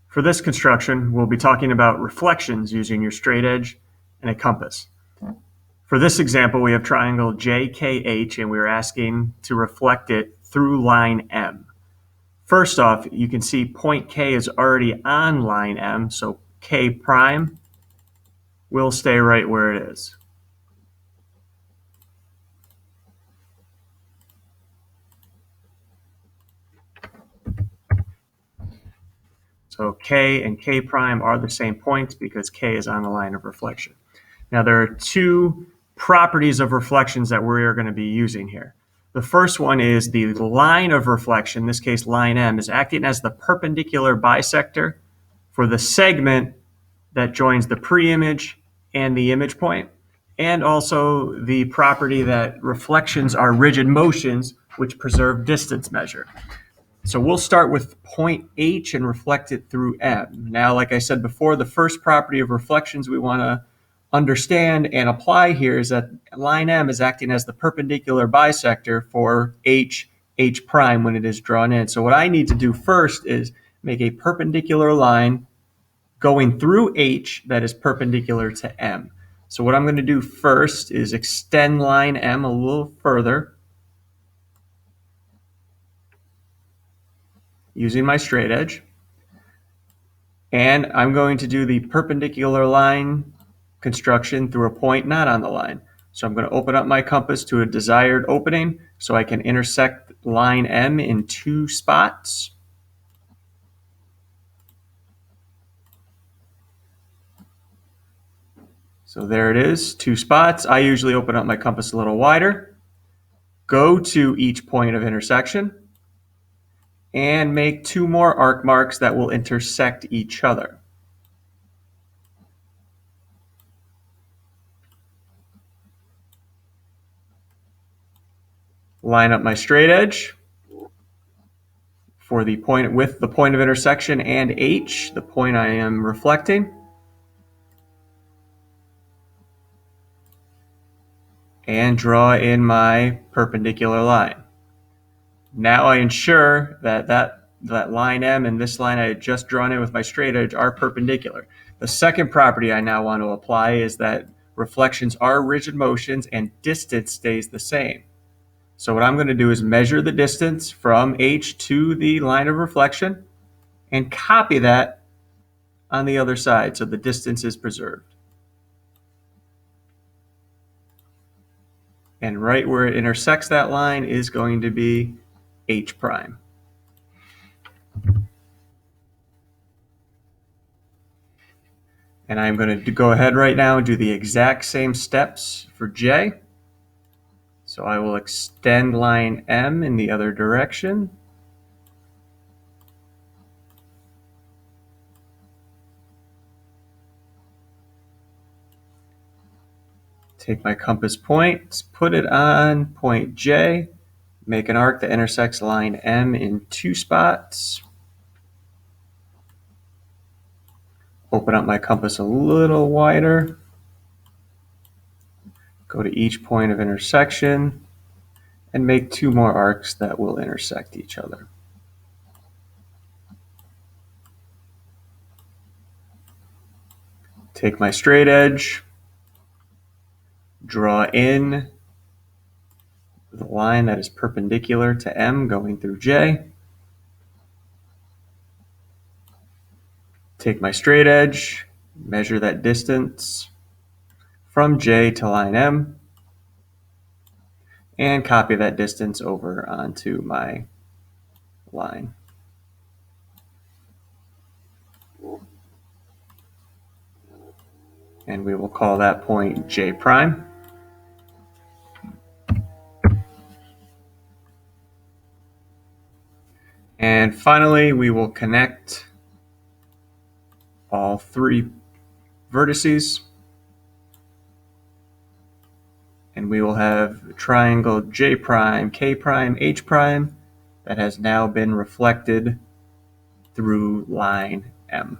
For this construction, we'll be talking about reflections using your straight edge and a compass. For this example, we have triangle JKH, and we're asking to reflect it through line M. First off, you can see point K is already on line M, so K prime will stay right where it is. So K and K prime are the same points because K is on the line of reflection. Now there are two properties of reflections that we are going to be using here. The first one is the line of reflection, in this case line M, is acting as the perpendicular bisector for the segment that joins the pre-image and the image point, and also the property that reflections are rigid motions which preserve distance measure. So we'll start with point H and reflect it through M. Now, like I said before, the first property of reflections we want to understand and apply here is that line M is acting as the perpendicular bisector for H prime when it is drawn in. So what I need to do first is make a perpendicular line going through H that is perpendicular to M. So what I'm going to do first is extend line M a little further using my straight edge. And I'm going to do the perpendicular line construction through a point not on the line. So I'm going to open up my compass to a desired opening so I can intersect line M in two spots. So there it is, two spots. I usually open up my compass a little wider, go to each point of intersection, and make two more arc marks that will intersect each other. Line up my straight edge for the point with the point of intersection and H, the point I am reflecting. And draw in my perpendicular line. Now I ensure that line M and this line I had just drawn in with my straight edge are perpendicular. The second property I now want to apply is that reflections are rigid motions and distance stays the same. So what I'm going to do is measure the distance from H to the line of reflection and copy that on the other side so the distance is preserved. And right where it intersects that line is going to be H prime. And I'm going to go ahead right now and do the exact same steps for J. So I will extend line M in the other direction. Take my compass point, put it on point J, make an arc that intersects line M in two spots. Open up my compass a little wider. Go to each point of intersection and make two more arcs that will intersect each other. Take my straight edge, draw in the line that is perpendicular to M going through J. Take my straight edge, measure that distance from J to line M, and copy that distance over onto my line. And we will call that point J prime. And finally, we will connect all three vertices. And we will have triangle J prime, K prime, H prime that has now been reflected through line M.